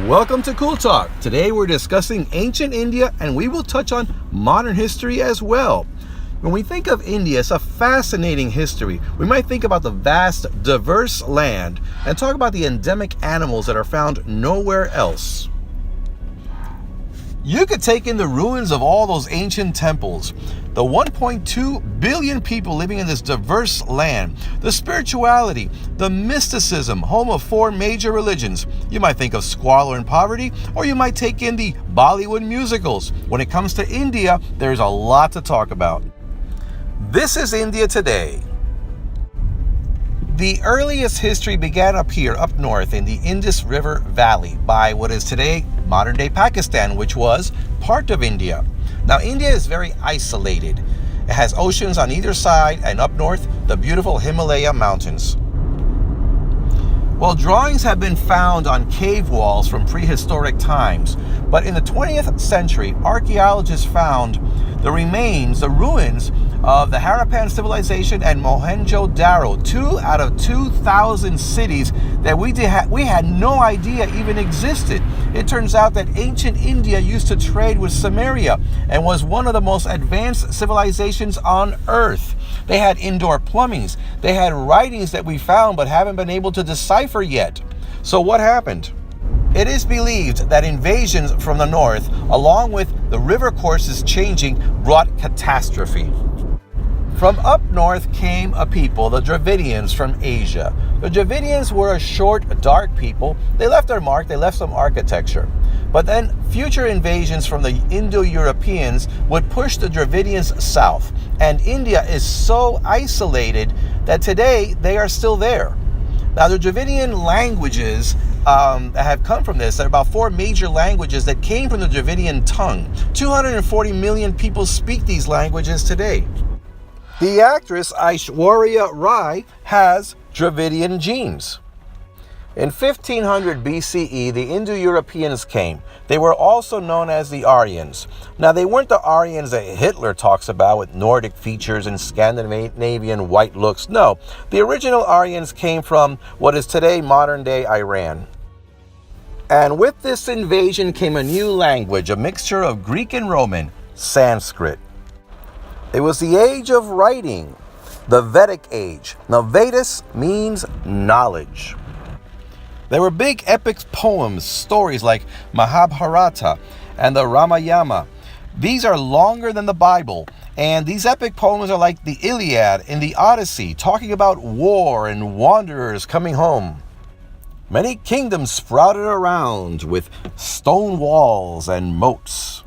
Welcome to Cool Talk. Today we're discussing ancient India and we will touch on modern history as well. When we think of India, it's a fascinating history. We might think about the vast, diverse land and talk about the endemic animals that are found nowhere else. You could take in the ruins of all those ancient temples, the 1.2 billion people living in this diverse land, the spirituality, the mysticism, home of four major religions. You might think of squalor and poverty, or you might take in the Bollywood musicals. When it comes to India, there's a lot to talk about. This is India today. The earliest history began up here, up north in the Indus River Valley by what is today modern-day Pakistan, which was part of India. Now, India is very isolated. It has oceans on either side, and up north, the beautiful Himalaya mountains. Well, drawings have been found on cave walls from prehistoric times, but in the 20th century, archaeologists found the remains, the ruins of the Harappan civilization and Mohenjo-Daro, 2 out of 2,000 cities that we had no idea even existed. It turns out that ancient India used to trade with Samaria and was one of the most advanced civilizations on earth. They had indoor plumbings. They had writings that we found but haven't been able to decipher yet. So what happened? It is believed that invasions from the north, along with the river courses changing, brought catastrophe. From up north came a people, the Dravidians from Asia. The Dravidians were a short, dark people. They left their mark, they left some architecture. But then future invasions from the Indo-Europeans would push the Dravidians south. And India is so isolated that today they are still there. Now, the Dravidian languages have come from this. There are about 4 major languages that came from the Dravidian tongue. 240 million people speak these languages today. The actress Aishwarya Rai has Dravidian genes. In 1500 BCE, the Indo-Europeans came. They were also known as the Aryans. Now, they weren't the Aryans that Hitler talks about with Nordic features and Scandinavian white looks. No, the original Aryans came from what is today modern-day Iran. And with this invasion came a new language, a mixture of Greek and Roman, Sanskrit. It was the age of writing, the Vedic age. Now, Vedas means knowledge. There were big epic poems, stories like Mahabharata and the Ramayana. These are longer than the Bible, and these epic poems are like the Iliad and the Odyssey, talking about war and wanderers coming home. Many kingdoms sprouted around with stone walls and moats.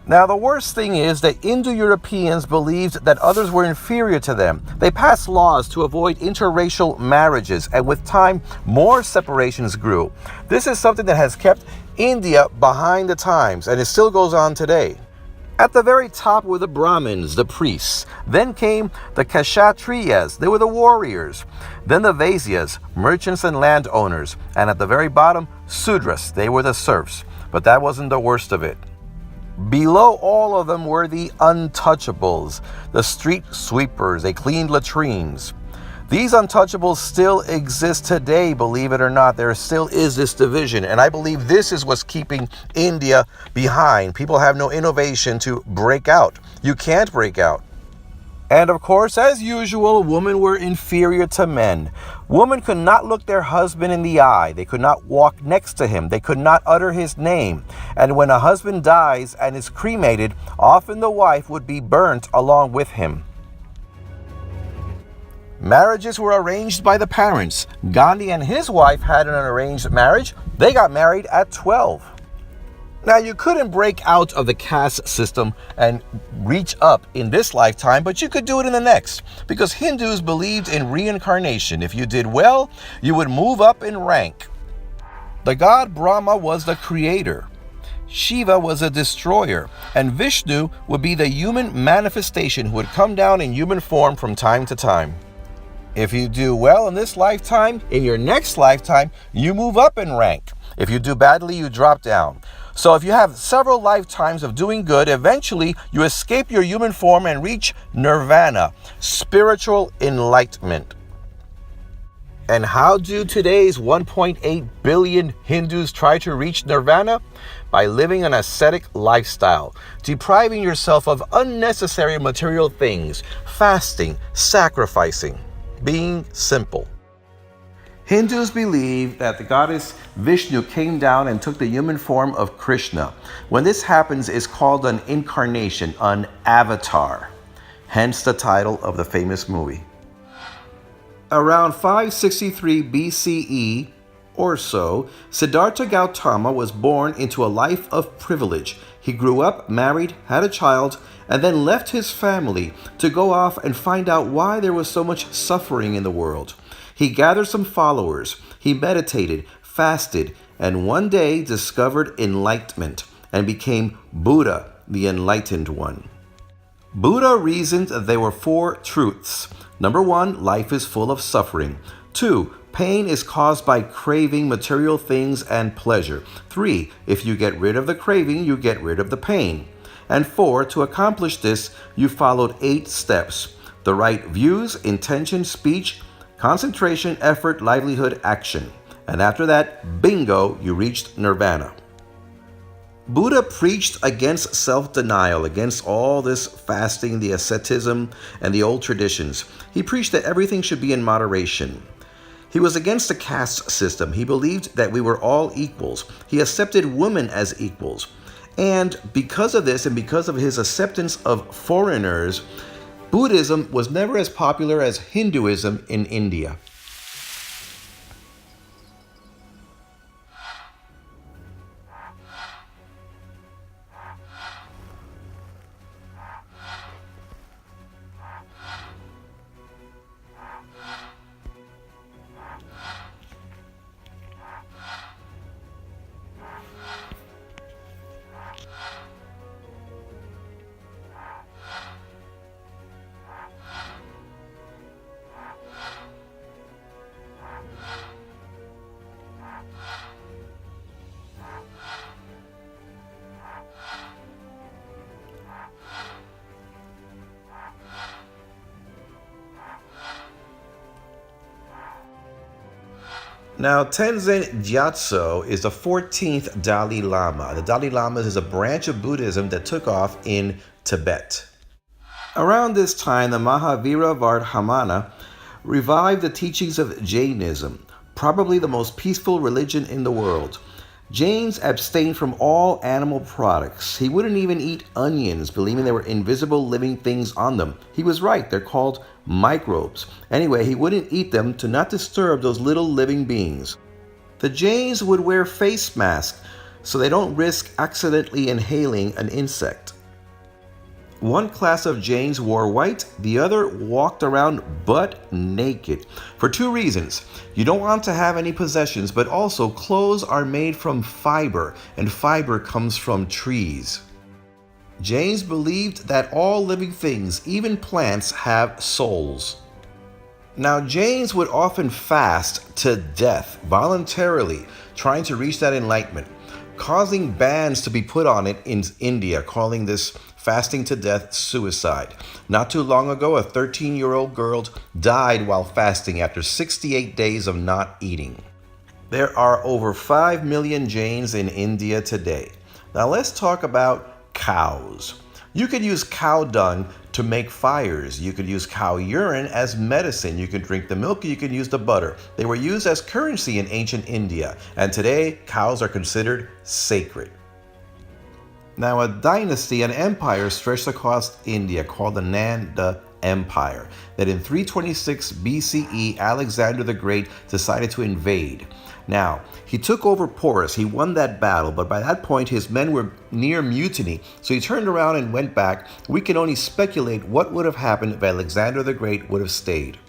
Now, the worst thing is that Indo-Europeans believed that others were inferior to them. They passed laws to avoid interracial marriages, and with time, more separations grew. This is something that has kept India behind the times, and it still goes on today. At the very top were the Brahmins, the priests. Then came the Kshatriyas, they were the warriors. Then the Vaisyas, merchants and landowners. And at the very bottom, Sudras, they were the serfs. But that wasn't the worst of it. Below all of them were the untouchables, the street sweepers. They cleaned latrines. These untouchables still exist today, believe it or not. There still is this division, and I believe this is what's keeping India behind. People have no innovation to break out. You can't break out. And of course, as usual, women were inferior to men. Women could not look their husband in the eye. They could not walk next to him. They could not utter his name. And when a husband dies and is cremated, often the wife would be burnt along with him. Marriages were arranged by the parents. Gandhi and his wife had an arranged marriage. They got married at 12. Now, you couldn't break out of the caste system and reach up in this lifetime, but you could do it in the next, because Hindus believed in reincarnation. If you did well, you would move up in rank. The god Brahma was the creator. Shiva was a destroyer, and Vishnu would be the human manifestation who would come down in human form from time to time. If you do well in this lifetime, in your next lifetime, you move up in rank. If you do badly, you drop down. So if you have several lifetimes of doing good, eventually you escape your human form and reach nirvana, spiritual enlightenment. And how do today's 1.8 billion Hindus try to reach nirvana? By living an ascetic lifestyle, depriving yourself of unnecessary material things, fasting, sacrificing, being simple. Hindus believe that the goddess Vishnu came down and took the human form of Krishna. When this happens, it's called an incarnation, an avatar. Hence the title of the famous movie. Around 563 BCE or so, Siddhartha Gautama was born into a life of privilege. He grew up, married, had a child, and then left his family to go off and find out why there was so much suffering in the world. He gathered some followers, he meditated, fasted, and one day discovered enlightenment and became Buddha, the enlightened one. Buddha reasoned that there were four truths. Number one, life is full of suffering. 2, pain is caused by craving material things and pleasure. 3, if you get rid of the craving, you get rid of the pain. And 4, to accomplish this, you followed 8 steps. The right views, intention, speech, concentration, effort, livelihood, action. And after that, bingo, you reached nirvana. Buddha preached against self-denial, against all this fasting, the asceticism, and the old traditions. He preached that everything should be in moderation. He was against the caste system. He believed that we were all equals. He accepted women as equals. And because of this, and because of his acceptance of foreigners, Buddhism was never as popular as Hinduism in India. Now, Tenzin Gyatso is the 14th Dalai Lama. The Dalai Lama is a branch of Buddhism that took off in Tibet. Around this time, the Mahavira Vardhamana revived the teachings of Jainism, probably the most peaceful religion in the world. Jains abstained from all animal products. He wouldn't even eat onions, believing there were invisible living things on them. He was right, they're called microbes. Anyway, he wouldn't eat them to not disturb those little living beings. The Jains would wear face masks so they don't risk accidentally inhaling an insect. One class of Jains wore white, the other walked around butt naked. For 2 reasons. You don't want to have any possessions, but also clothes are made from fiber, and fiber comes from trees. Jains believed that all living things, even plants, have souls. Now, Jains would often fast to death voluntarily, trying to reach that enlightenment, causing bans to be put on it in India, calling this fasting to death suicide. Not too long ago, a 13-year-old girl died while fasting after 68 days of not eating. There are over 5 million Jains in India today. Now let's talk about cows. You could use cow dung to make fires. You could use cow urine as medicine. You could drink the milk, you could use the butter. They were used as currency in ancient India, and today cows are considered sacred. Now, a dynasty, an empire stretched across India called the Nanda Empire, that in 326 BCE, Alexander the Great decided to invade. Now, he took over Porus, he won that battle, but by that point his men were near mutiny, so he turned around and went back. We can only speculate what would have happened if Alexander the Great would have stayed.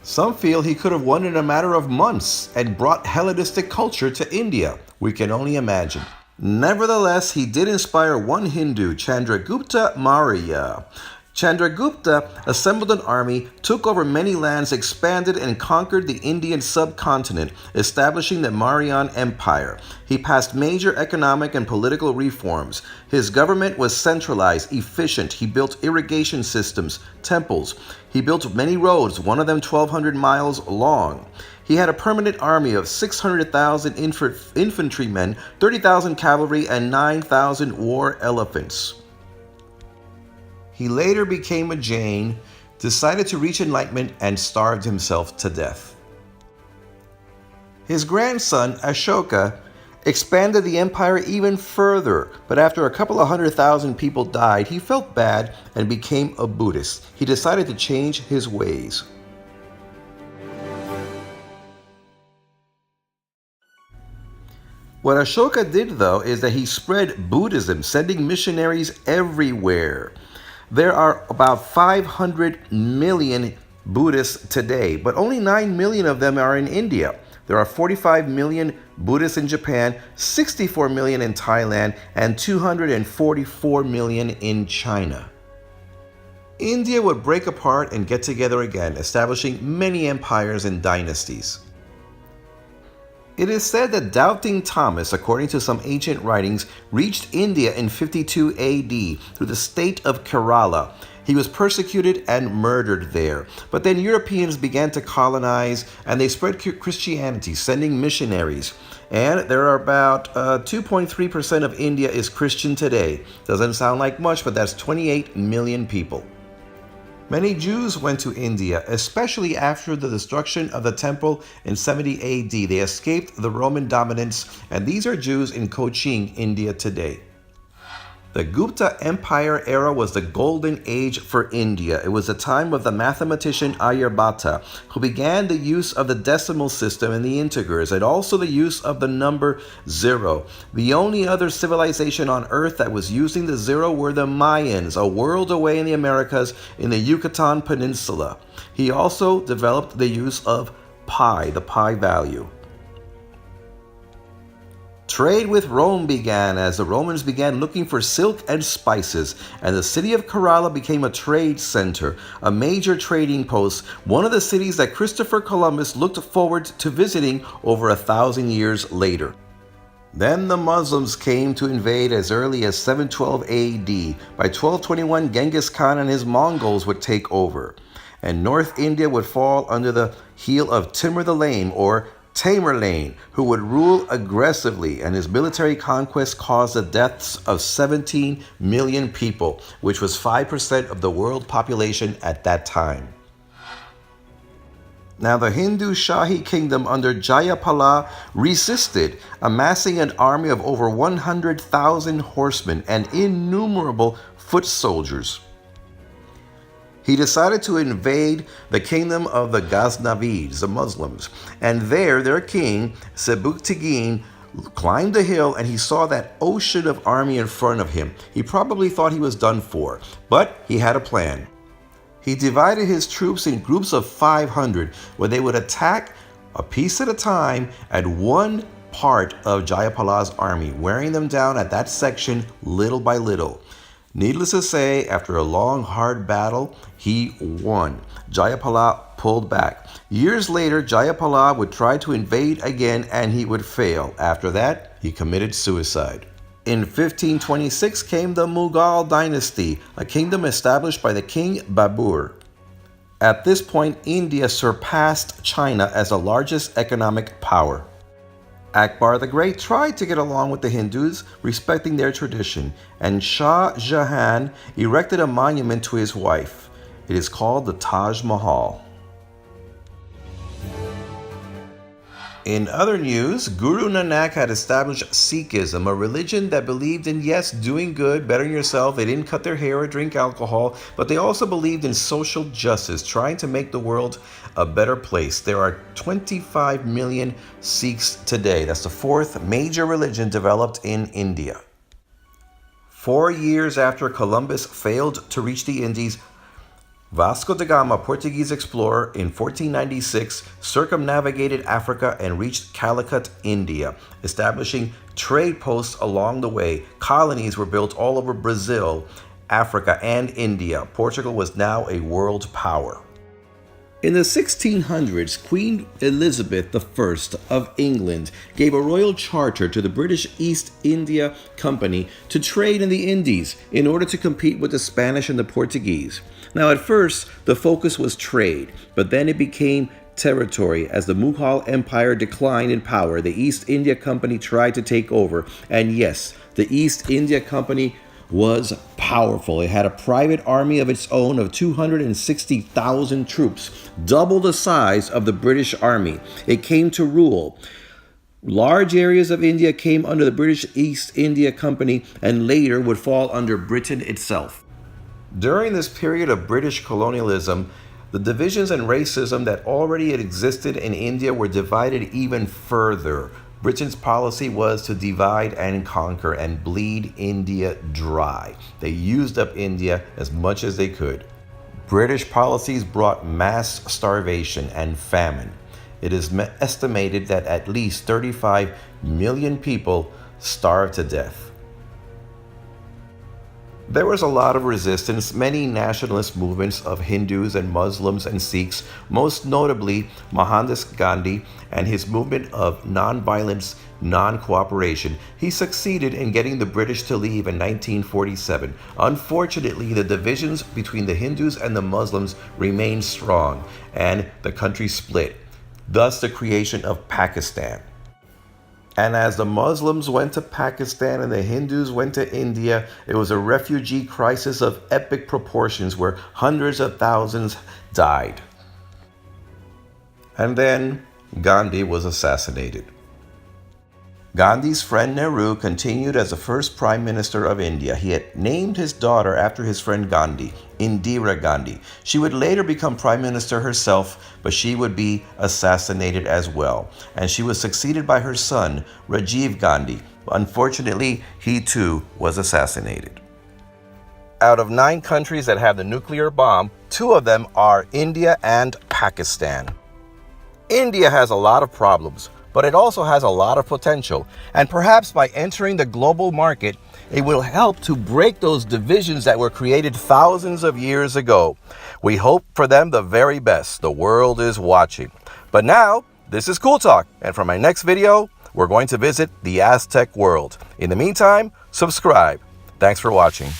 Some feel he could have won in a matter of months and brought Hellenistic culture to India. We can only imagine. Nevertheless, he did inspire one Hindu, Chandragupta Maurya. Chandragupta assembled an army, took over many lands, expanded and conquered the Indian subcontinent, establishing the Mauryan Empire. He passed major economic and political reforms. His government was centralized, efficient. He built irrigation systems, temples. He built many roads, one of them 1,200 miles long. He had a permanent army of 600,000 infantrymen, 30,000 cavalry, and 9,000 war elephants. He later became a Jain, decided to reach enlightenment, and starved himself to death. His grandson, Ashoka, expanded the empire even further, but after a couple of 100,000 people died, he felt bad and became a Buddhist. He decided to change his ways. What Ashoka did, though, is that he spread Buddhism, sending missionaries everywhere. There are about 500 million Buddhists today, but only 9 million of them are in India. There are 45 million Buddhists in Japan, 64 million in Thailand, and 244 million in China. India would break apart and get together again, establishing many empires and dynasties. It is said that Doubting Thomas, according to some ancient writings, reached India in 52 AD through the state of Kerala. He was persecuted and murdered there. But then Europeans began to colonize and they spread Christianity, sending missionaries. And there are about 2.3% of India is Christian today. Doesn't sound like much, but that's 28 million people. Many Jews went to India, especially after the destruction of the temple in 70 AD. They escaped the Roman dominance, and these are Jews in Cochin, India today. The Gupta Empire era was the golden age for India. It was the time of the mathematician Aryabhata, who began the use of the decimal system and the integers, and also the use of the number 0. The only other civilization on earth that was using the 0 were the Mayans, a world away in the Americas in the Yucatan Peninsula. He also developed the use of pi, the pi value. Trade with Rome began as the Romans began looking for silk and spices, and the city of Kerala became a trade center, a major trading post, one of the cities that Christopher Columbus looked forward to visiting over 1,000 years later. Then the Muslims came to invade as early as 712 AD. By 1221, Genghis Khan and his Mongols would take over, and North India would fall under the heel of Timur the Lame, or Tamerlane, who would rule aggressively, and his military conquest caused the deaths of 17 million people, which was 5% of the world population at that time. Now the Hindu Shahi kingdom under Jayapala resisted, amassing an army of over 100,000 horsemen and innumerable foot soldiers. He decided to invade the kingdom of the Ghaznavids, the Muslims, and there their king, Sebuktigin, climbed a hill and he saw that ocean of army in front of him. He probably thought he was done for, but he had a plan. He divided his troops in groups of 500, where they would attack a piece at a time at one part of Jayapala's army, wearing them down at that section little by little. Needless to say, after a long, hard battle, he won. Jayapala pulled back. Years later, Jayapala would try to invade again and he would fail. After that, he committed suicide. In 1526 came the Mughal dynasty, a kingdom established by the king Babur. At this point, India surpassed China as the largest economic power. Akbar the Great tried to get along with the Hindus, respecting their tradition, and Shah Jahan erected a monument to his wife. It is called the Taj Mahal. In other news, Guru Nanak had established Sikhism, a religion that believed in, yes, doing good, bettering yourself. They didn't cut their hair or drink alcohol, but they also believed in social justice, trying to make the world a better place. There are 25 million Sikhs today. That's the fourth major religion developed in India. 4 years after Columbus failed to reach the Indies, Vasco da Gama, Portuguese explorer, in 1496 circumnavigated Africa and reached Calicut, India, establishing trade posts along the way. Colonies were built all over Brazil, Africa, and India. Portugal was now a world power. In the 1600s, Queen Elizabeth I of England gave a royal charter to the British East India Company to trade in the Indies in order to compete with the Spanish and the Portuguese. Now, at first, the focus was trade, but then it became territory. As the Mughal Empire declined in power, the East India Company tried to take over. And yes, the East India Company was powerful. It had a private army of its own of 260,000 troops, double the size of the British Army. It came to rule. Large areas of India came under the British East India Company and later would fall under Britain itself. During this period of British colonialism, the divisions and racism that already had existed in India were divided even further. Britain's policy was to divide and conquer and bleed India dry. They used up India as much as they could. British policies brought mass starvation and famine. It is estimated that at least 35 million people starved to death. There was a lot of resistance, many nationalist movements of Hindus and Muslims and Sikhs, most notably Mohandas Gandhi and his movement of non-violence, non-cooperation. He succeeded in getting the British to leave in 1947. Unfortunately, the divisions between the Hindus and the Muslims remained strong, and the country split, thus the creation of Pakistan. And as the Muslims went to Pakistan and the Hindus went to India, it was a refugee crisis of epic proportions where hundreds of thousands died. And then Gandhi was assassinated. Gandhi's friend Nehru continued as the first Prime Minister of India. He had named his daughter after his friend Gandhi, Indira Gandhi. She would later become Prime Minister herself, but she would be assassinated as well. And she was succeeded by her son, Rajiv Gandhi. Unfortunately, he too was assassinated. Out of 9 countries that have the nuclear bomb, 2 of them are India and Pakistan. India has a lot of problems, but it also has a lot of potential. And perhaps by entering the global market, it will help to break those divisions that were created thousands of years ago. We hope for them the very best. The world is watching. But now, this is Cool Talk, and for my next video, we're going to visit the Aztec world. In the meantime, subscribe. Thanks for watching.